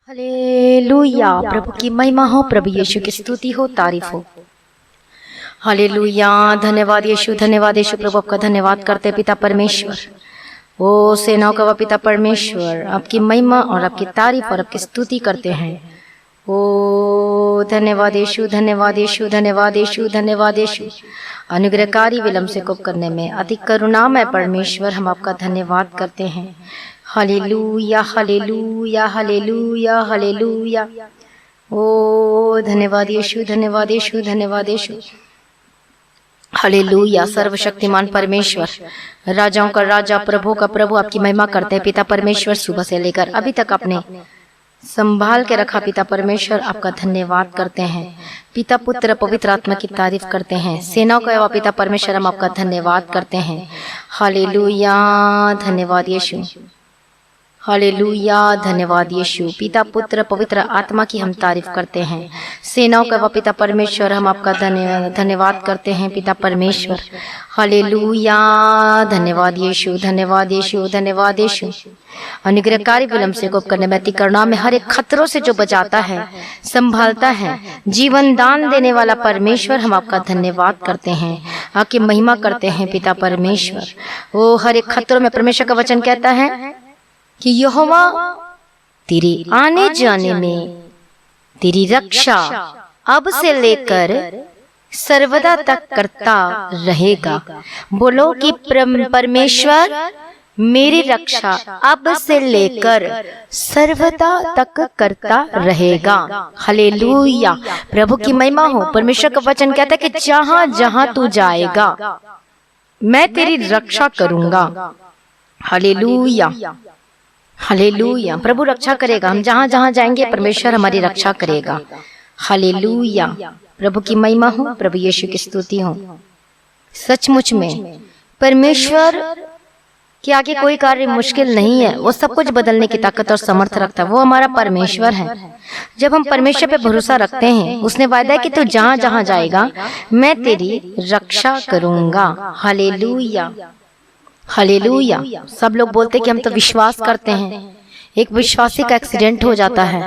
Hallelujah. प्रभु की महिमा हो, प्रभु यीशु की स्तुति हो, तारीफ हो। हालेलुया। धन्यवाद यीशु, धन्यवाद यीशु। प्रभु आपका धन्यवाद करते पिता परमेश्वर। ओ सेनाओं का पिता परमेश्वर, आपकी महिमा और आपकी तारीफ और आपकी स्तुति करते हैं। ओ धन्यवाद यीशु, धन्यवाद यीशु, धन्यवाद यीशु, धन्यवाद यीशु। अनुग्रहकारी विलंब से कोप करने में अति करुणामय परमेश्वर, हम आपका धन्यवाद करते हैं। हालेलुया, हालेलुया, हालेलुया, हालेलुया। ओ धन्यवाद यीशु, धन्यवाद यीशु, धन्यवाद यीशु। हालेलुया। सर्वशक्तिमान परमेश्वर, राजाओं का राजा, प्रभु का प्रभु, आपकी महिमा करते हैं पिता परमेश्वर। सुबह से लेकर अभी तक आपने संभाल के रखा पिता परमेश्वर, आपका धन्यवाद करते हैं। पिता पुत्र पवित्र आत्मा की तारीफ करते हैं। सेनाओं का पिता परमेश्वर, हम आपका धन्यवाद करते हैं। हालेलुया। धन्यवाद यीशु, हालेलुया। धन्यवाद यीशु। पिता पुत्र पवित्र आत्मा की हम तारीफ करते हैं। सेनाओं का पिता परमेश्वर, हम आपका धन्यवाद करते हैं पिता परमेश्वर। हालेलुया। धन्यवाद यीशु, धन्यवाद यीशु, धन्यवाद यीशु। अनुग्रहकारी विलंब से कोप करने में अति करुणा में हर एक खतरों से जो बचाता है, संभालता है, जीवन दान देने वाला परमेश्वर, हम आपका धन्यवाद करते हैं। आपकी महिमा करते हैं पिता परमेश्वर। वो हर एक खतरों में परमेश्वर का वचन कहता है कि यहोवा तेरे आने जाने में तेरी रक्षा अब से लेकर सर्वदा तक करता रहेगा। बोलो कि परमेश्वर मेरी रक्षा अब से लेकर सर्वदा तक करता रहेगा। हालेलुया। प्रभु की महिमा हो। परमेश्वर का वचन कहता है कि जहां जहां तू जाएगा मैं तेरी रक्षा करूंगा। Hallelujah, hallelujah. प्रभु रक्षा करेगा। हम जहां जहां जाएंगे परमेश्वर हमारी रक्षा करेगा। हालेलुया। प्रभु की महिमा हो, प्रभु यीशु की स्तुति हो। सचमुच में परमेश्वर के आगे कोई कार्य मुश्किल नहीं है। वो सब कुछ बदलने की ताकत और समर्थ रखता है। वो हमारा परमेश्वर है। जब हम परमेश्वर पे भरोसा रखते हैं, उसने वायदा है कि तू जहां जहां जाएगा मैं तेरी रक्षा करूंगा। Hallelujah, hallelujah. सब लोग बोलते कि हम तो विश्वास करते हैं। एक विश्वासी का एक्सीडेंट हो जाता है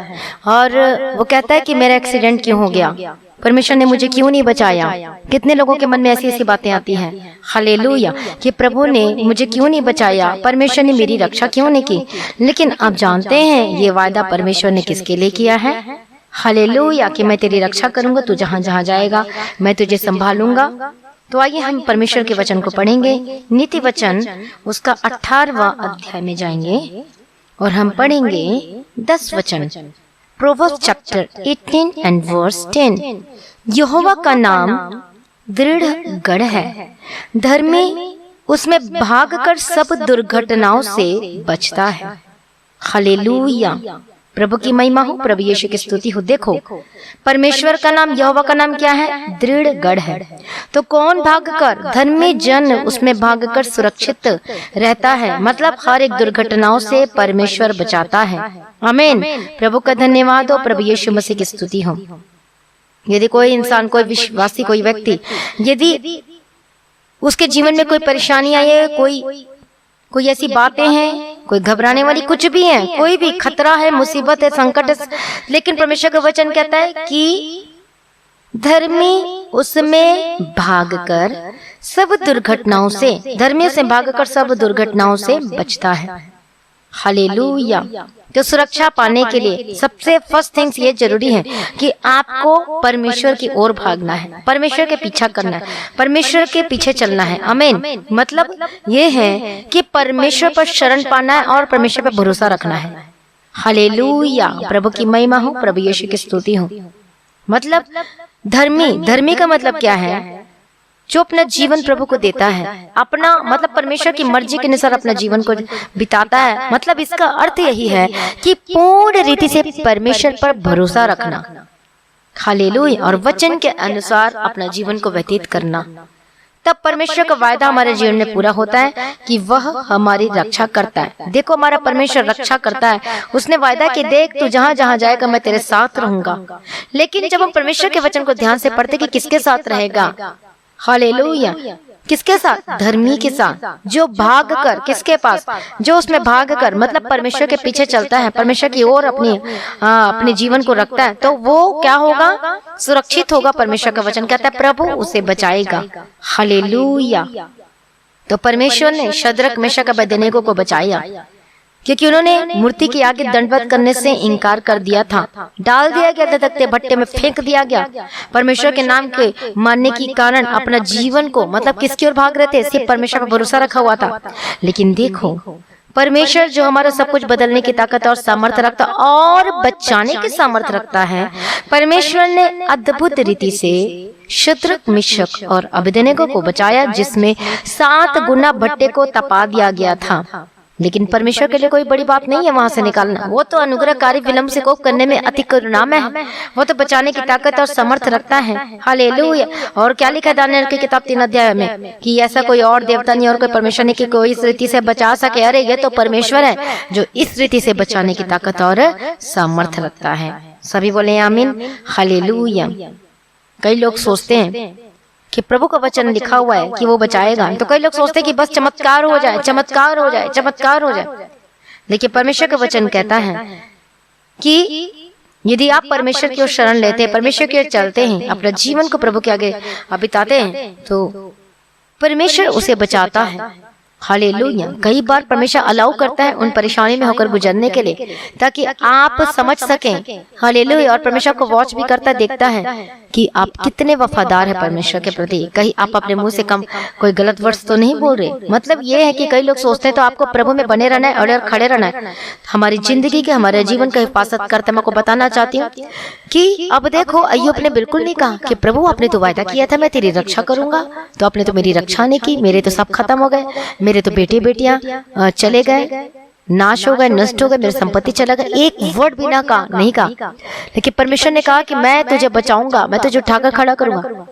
और वो कहता है कि मेरा एक्सीडेंट क्यों हो गया, परमेश्वर ने मुझे क्यों नहीं बचाया। कितने लोगों के मन में ऐसी ऐसी बातें आती हैं। हालेलुया, कि प्रभु ने मुझे क्यों नहीं बचाया, परमेश्वर ने मेरी रक्षा क्यों नहीं की। लेकिन आप जानते हैं ये वायदा परमेश्वर ने किसके लिए किया है। हालेलुया, कि मैं तेरी रक्षा करूंगा, तू जहां जहां जाएगा मैं तुझे संभालूंगा। तो आइए हम परमेश्वर के वचन को पढ़ेंगे। नीति वचन उसका 18वां अध्याय में जाएंगे और हम पढ़ेंगे 10 वचन। Proverbs chapter 18 and verse 10। यहोवा का नाम दृढ़ गढ़ है, धर्मी उसमें भागकर सब दुर्घटनाओं से बचता है। हालेलुया। प्रभु की महिमा हो, प्रभु यीशु की स्तुति हो। देखो परमेश्वर का नाम, यहोवा का नाम क्या है? दृढ़ गढ़ है। तो कौन भागकर? धर्मी जन उसमें भागकर सुरक्षित रहता है। मतलब हर एक दुर्घटनाओं से परमेश्वर बचाता है। आमीन। प्रभु का धन्यवाद हो, प्रभु यीशु मसीह की स्तुति हो। यदि कोई इंसान, कोई विश्वासी, कोई व्यक्ति, यदि उसके जीवन में कोई परेशानी आई है, कोई ऐसी बातें हैं, कोई घबराने वाली कुछ भी है, कोई भी खतरा है, मुसीबत है, संकट है, लेकिन परमेश्वर का वचन कहता है कि धर्मी उसमें भागकर सब दुर्घटनाओं से, धर्मी से भागकर सब दुर्घटनाओं से बचता है। हालेलुया। तो सुरक्षा पाने के लिए सबसे फर्स्ट थिंग्स ये जरूरी है कि आपको परमेश्वर की ओर भागना है, परमेश्वर के पीछा करना है, परमेश्वर के पीछे चलना है। आमीन। मतलब ये है कि परमेश्वर पर शरण पाना है और परमेश्वर पर भरोसा रखना है। हालेलुया। प्रभु की महिमा हो, प्रभु यीशु की स्तुति हो। मतलब धर्मी का मतलब क्या है? जो अपना जीवन प्रभु को देता है, अपना मतलब परमेश्वर की मर्जी के अनुसार अपना जीवन को बिताता है। मतलब इसका अर्थ यही है कि पूर्ण रीति से परमेश्वर पर भरोसा रखना। हालेलुया। और वचन के अनुसार अपना जीवन को व्यतीत करना। तब परमेश्वर का वायदा हमारे जीवन में पूरा होता है कि वह हमारी रक्षा करता है। देखो हमारा परमेश्वर रक्षा करता है। उसने वायदा कि देख तू जहां जहां जाएगा मैं तेरे साथ रहूंगा। लेकिन जब हम परमेश्वर के वचन को ध्यान से पढ़ते कि किसके साथ रहेगा, हालेलुया, किसके साथ? धर्मी के साथ, जो भाग कर, किसके पास? जो उसमें भाग कर मतलब परमेश्वर के पीछे चलता है, परमेश्वर की ओर अपने जीवन को रखता है, तो वो क्या होगा? सुरक्षित होगा। परमेश्वर का वचन कहता है प्रभु उसे बचाएगा। हालेलुया। तो परमेश्वर ने शद्रक, मेशक, अबेदनेगो को बचाया क्योंकि उन्होंने मूर्ति के आगे दंडवत करने से इनकार कर दिया था। डाल दिया गया धधकते भट्टे में, फेंक दिया गया। परमेश्वर के नाम के मानने के कारण अपना जीवन को मतलब किसकी ओर भाग रहे थे? सिर्फ परमेश्वर पर भरोसा रखा हुआ था। लेकिन देखो, परमेश्वर जो हमारा सब कुछ बदलने की ताकत और सामर्थ्य रखता और बचाने की सामर्थ्य रखता है, परमेश्वर ने अद्भुत रीति से शद्रक, मेशक और अबेदनेगो को बचाया, जिसमें 7 गुना भट्टे को तपा दिया गया था। लेकिन परमेश्वर के लिए कोई बड़ी बात नहीं है वहां से निकालना। वो तो अनुग्रहकारी विलंब से कोप करने में अति करुणामय है। वो तो बचाने की ताकत और समर्थ रखता है। हालेलुया। और क्या लिखा है दानियेल की किताब 3 अध्याय में कि ऐसा कोई और देवता नहीं और कोई परमेश्वर नहीं कि कोई इस रीति से बचा सके। अरे ये तो परमेश्वर है जो इस रीति से बचाने की ताकत और सामर्थ रखता है। सभी बोले आमीन। हालेलुया। कई लोग सोचते हैं कि प्रभु का वचन लिखा हुआ है कि वो बचाएगा, तो कई लोग सोचते हैं कि बस चमत्कार हो जाए, चमत्कार हो जाए, चमत्कार हो जाए। लेकिन परमेश्वर का वचन कहता है कि यदि आप परमेश्वर की ओर शरण लेते हैं, परमेश्वर की ओर चलते हैं, अपना जीवन को प्रभु के आगे बिताते हैं, तो परमेश्वर उसे बचाता है। हालेलुया। कई बार परमेश्वर अलाउ करता है उन परेशानी में होकर गुजरने के लिए, ताकि आप समझ सकें। हालेलुया। और परमेश्वर को वॉच भी करता, देखता है कि आप कितने वफादार हैं परमेश्वर के प्रति। कहीं आप अपने मुंह से कम कोई गलत वर्ड तो नहीं बोल रहे। मतलब ये है कि कई लोग सोचते हैं तो आपको प्रभु में बने रहना है और खड़े रहना है। हमारी जिंदगी के, हमारे जीवन का हिफाजत करते मैं को बताना चाहती हूँ कि अब देखो, अय्यूब ने बिल्कुल नहीं कहा कि प्रभु आपने तो वायदा किया था मैं तेरी रक्षा करूंगा, तो आपने तो मेरी रक्षा नहीं की, मेरे तो सब खत्म हो गए, मेरे तो बेटे बेटियां चले गए, नाश हो गए, नष्ट हो गए, मेरी संपत्ति चला गया। एक वर्ड भी ना कहा, नहीं कहा। लेकिन परमेश्वर ने कहा कि मैं तुझे बचाऊंगा, मैं तुझे उठाकर खड़ा करूंगा।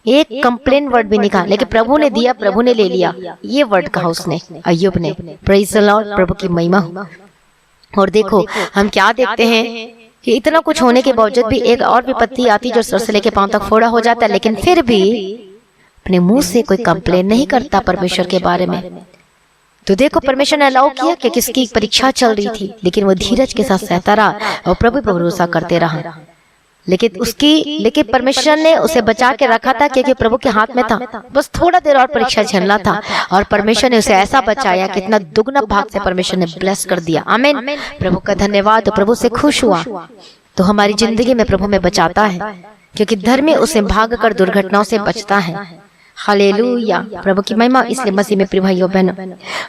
एक कंप्लेन वर्ड भी नहीं कहा। लेकिन प्रभु ने दिया, प्रभु ने ले लिया, ये वर्ड कहा उसने, अय्यूब ने। Praise the Lord. प्रभु की महिमा हो। और देखो हम क्या देखते हैं कि इतना कुछ होने के बावजूद भी एक और विपत्ति आती जो सर से लेके पांव तक फोड़ा हो जाता है, लेकिन फिर भी अपने मुंह से कोई कंप्लेन नहीं करता परमेश्वर के बारे में। तो देखो परमेश्वर ने अलाउ किया कि किसकी परीक्षा चल रही थी, लेकिन वो धीरज के साथ सहता रहा और प्रभु पर भरोसा करते रहा। लेकिन परमेश्वर ने उसे बचा के रखा था क्योंकि प्रभु के हाथ में था। बस थोड़ा देर और परीक्षा झेलना था और परमेश्वर ने उसे ऐसा बचाया कि इतना दुगना भाग से परमेश्वर ने ब्लेस कर दिया। आमीन। प्रभु का धन्यवाद। तो प्रभु से खुश हुआ। तो हमारी जिंदगी में प्रभु में बचाता है क्योंकि धर्मी उसे भाग कर दुर्घटनाओं से बचता है। हालेलुया। प्रभु की महिमा। इसलिए मसीह में प्रिय भाइयों बहनों,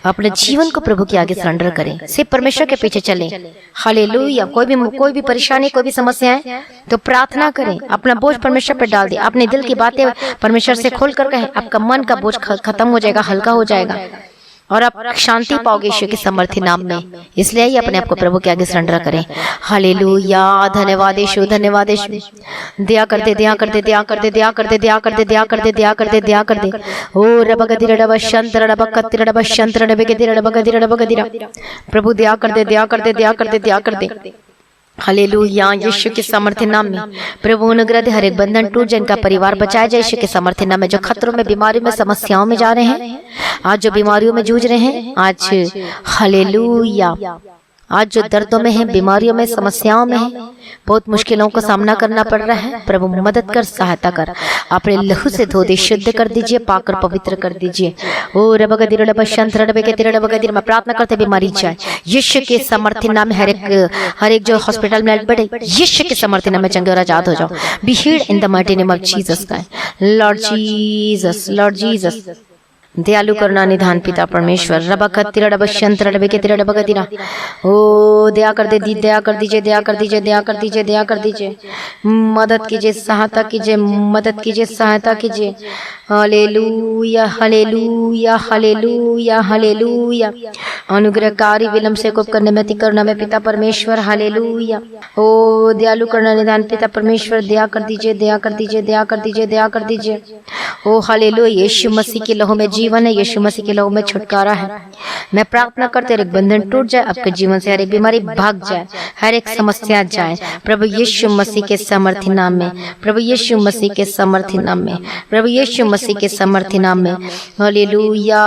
अपने जीवन को प्रभु के आगे सरेंडर करें, सिर्फ परमेश्वर के पीछे चलें। हालेलुया। कोई भी परेशानी, कोई भी समस्या है तो प्रार्थना करें, अपना बोझ परमेश्वर पर डाल दें, अपने दिल की बातें परमेश्वर से खोल कर कहें। आपका मन का बोझ खत्म हो जाएगा, हल्का हो जाएगा और आप शांति पाओगे ईश्वर के समर्थी नाम में। इसलिए ही अपने आप को प्रभु के आगे सरेंडर करें। हालेलुया। धन्यवाद यीशु, धन्यवाद यीशु। दया कर दे, दया कर दे, दया कर दे, दया कर दे, दया कर दे, दया कर दे, दया कर दे, दया कर दे। ओ रबगदिर रब शंतर रब कतिर रब शंतर रब गदिर रब गदिर रब गदिर। प्रभु दया कर दे, दया कर दे, दया कर दे, दया कर दे। हालेलुया। यीशु के सामर्थ्य नाम में प्रभु अनुग्रह दे, हर एक बंधन टूट जाए, इनका परिवार बचाया जाए यीशु के सामर्थ्य नाम में। जो खतरों में, बीमारियों में, समस्याओं में जा रहे हैं, आज जो बीमारियों में जूझ रहे हैं, आज हालेलुया, आज जो दर्दों में है, बीमारियों में, समस्याओं में है, बहुत मुश्किलों का सामना करना पड़ रहा है, प्रभु मदद कर, सहायता कर। अपने लहू से धो दे, शुद्ध कर दीजिए, पाकर पवित्र कर दीजिए। ओ रबगदिर रब शंतर रब गदिर रब गदिर। मैं प्रार्थना करते बीमारी जाए यीशु के सामर्थ्य नाम में। हर एक जो हॉस्पिटल में बैठे, यीशु के सामर्थ्य नाम में चंगे और आजाद हो जाओ। Be healed in the mighty name of Jesus Christ. Lord Jesus, Lord Jesus. दयालु करुणा निधान पिता परमेश्वर रब कतिर रब शंतर रब के तिर रब गदिरा। ओ दया कर दे, दया कर दीजिए, दया कर दीजिए, दया कर दीजिए, दया कर दीजिए। मदद कीजिए, सहायता कीजिए, मदद कीजिए, सहायता कीजिए। हालेलुया, हालेलुया, हालेलुया, हालेलुया। अनुग्रहकारी विलंब से कोप करने में अति करुणा में पिता परमेश्वर। हालेलुया। ओ दयालु करुणा निधान पिता परमेश्वर, दया कर दीजिए, दया कर दीजिए, दया कर दीजिए, दया कर दीजिए। ओ हालेलुया। यीशु मसीह के लहू में जीवन है, यीशु मसीह के लहू में छुटकारा है। मैं प्रार्थना करते हर एक बंधन टूट जाए, आपके जीवन से हर एक बीमारी भाग जाए, हर एक समस्या जाए प्रभु यीशु मसीह के समर्थी नाम में, प्रभु यीशु मसीह के समर्थी नाम में, प्रभु यीशु मसीह के समर्थी नाम में। हालेलुया।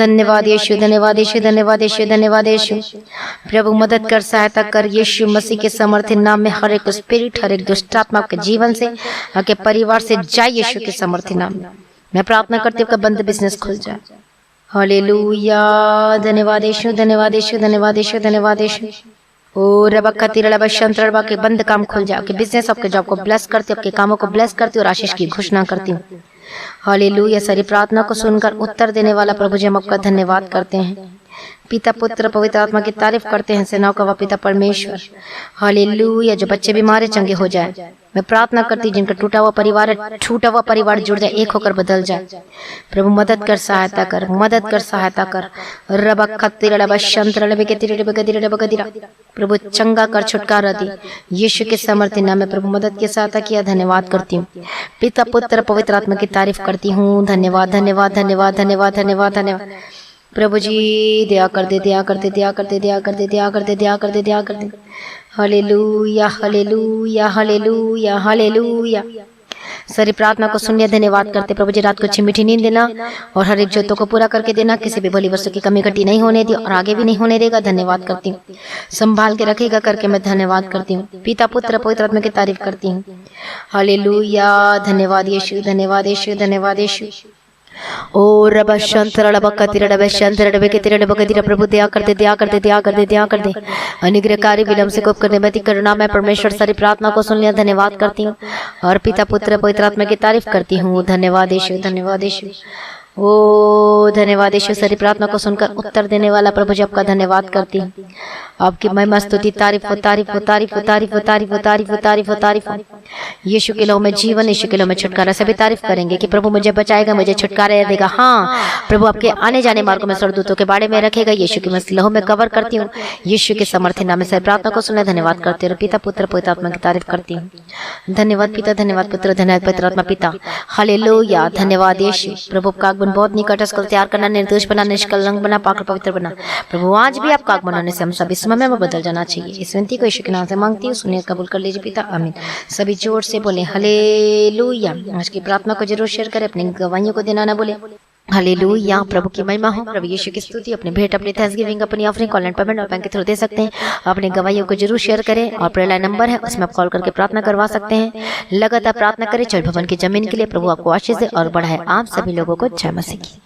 धन्यवाद यीशु, धन्यवाद यीशु, धन्यवाद यीशु, धन्यवाद यीशु। प्रभु मदद कर, सहायता कर यीशु मसीह के समर्थी नाम में। हर एक स्पिरिट, हर एक दुष्ट आत्मा आपके जीवन से, आपके परिवार से जाए यीशु के समर्थी नाम में। मैं प्रार्थना करती हूँ बंद बिजनेस खुल जाए। हालेलुया। धन्यवाद यीशु, धन्यवाद यीशु, धन्यवाद यीशु, धन्यवाद यीशु। ओ रबा खतिर रबा शंतर रबा के बंद काम खुल जाए, आपके बिजनेस, आपके जॉब को ब्लेस करती हूँ, आपके कामों को ब्लेस करती हूँ और आशीष की घोषणा करती हूँ। हालेलुया। सारी प्रार्थना को सुनकर उत्तर देने वाला प्रभु जी हम आपका धन्यवाद करते हैं। पिता पुत्र पवित्र आत्मा की तारीफ करते हैं, सेनाओं का पिता परमेश्वर। हालेलुया। जो बच्चे बीमार है चंगे हो जाए। मैं प्रार्थना करती जिनका टूटा हुआ परिवार जुड़ जाए, एक होकर बदल जाए। प्रभु मदद कर, सहायता कर, मदद कर, सहायता कर। रबा खतिर रबा शंतर रबे के तिरे रबे गदिरा रबे गदिरा। प्रभु चंगा कर, छुटकारा दी यीशु के समर्थी नाम में। प्रभु मदद की सहायता किया, धन्यवाद करती हूँ। पिता पुत्र पवित्र आत्मा की तारीफ करती हूँ। धन्यवाद धन्यवाद धन्यवाद धन्यवाद धन्यवाद धन्यवाद। प्रभु जी दया कर दे, दया कर दे, दया कर दे, दया कर दे, दया कर दे, दया कर दे, दया कर दे। हालेलुया, हालेलुया, हालेलुया, हालेलुया। सारी प्रार्थना को सुनिए, धन्यवाद करते प्रभु जी। रात को अच्छी मीठी नींद देना और हर एक जरूरतों को पूरा करके देना, किसी भी भली वस्तु की कमी घटी नहीं होने दी और आगे भी नहीं होने देगा। धन्यवाद करती हूँ। संभाल के रखेगा करके मैं धन्यवाद करती हूँ। पिता पुत्र पवित्र आत्मा की तारीफ करती हूँ। हालेलुया। धन्यवाद यीशु, धन्यवाद यीशु, धन्यवाद यीशु। ओ रबा शंतर रबा कतिर रबा शंतर रबे के तिरे रबा कतिर। प्रभु दया कर दे, दया कर दे, दया कर दे, दया कर दे। अनुग्रहकारी विलंब से कोप करने में करुणा मैं परमेश्वर सारी प्रार्थना को सुन लिया, धन्यवाद करती हूँ और पिता पुत्र पवित्र आत्मा की तारीफ करती हूँ। धन्यवाद यीशु, धन्यवाद यीशु। ओ धन्यवाद यीशु। सारी प्रार्थना को सुनकर उत्तर देने वाला प्रभु जी आपका धन्यवाद करती हूँ। आपकी महिमा स्तुति तारीफ हो, तारीफ हो, तारीफ हो, तारीफ हो, तारीफ हो, तारीफ हो, तारीफ हो, तारीफ हो। यीशु के लहू में जीवन, यीशु के लहू में छुटकारा। सभी तारीफ करेंगे कि प्रभु मुझे बचाएगा, मुझे छुटकारा देगा। हाँ प्रभु आपके आने जाने मार्गों में स्वर्गदूतों के बारे में रखेगा। यीशु के मसीह लहू में कवर करती हूँ। यीशु के समर्थी नाम में सारी प्रार्थना को सुनने धन्यवाद करती हूँ। पिता पुत्र पवित्र आत्मा की तारीफ करती हूँ। धन्यवाद पिता, धन्यवाद पुत्र, धन्यवाद पवित्र आत्मा पिता। हालेलुया। धन्यवाद यीशु। प्रभु का आगमन बहुत निकट है। तैयार करना, निर्दोष बना, निष्कलंक बना, पाक पवित्र बना। प्रभु आज भी आपका आगमन होने से हम सभी समय में बदल जाना चाहिए। इस विनती को यीशु के नाम से मांगती हूँ, सुनिए कबूल कर लीजिए पिता, आमीन। सभी जोर से बोले हालेलुया। आज की प्रार्थना को जरूर शेयर करें, अपनी गवाहियों को देना ना बोले। हालेलुया। प्रभु की महिमा हो, प्रभु यीशु की स्तुति। अपनी भेंट, अपनी थैंक्सगिविंग, अपनी ऑफरिंग ऑनलाइन पेमेंट और बैंक के थ्रू दे सकते हैं। अपनी गवाहियों को जरूर शेयर करें और प्रेयर लाइन नंबर है उसमें आप कॉल करके प्रार्थना करवा सकते हैं। लगातार प्रार्थना करें चौल भवन की जमीन के लिए। प्रभु आपको आशीष दे और बढ़ाए। आप सभी लोगों को जय मसीह की।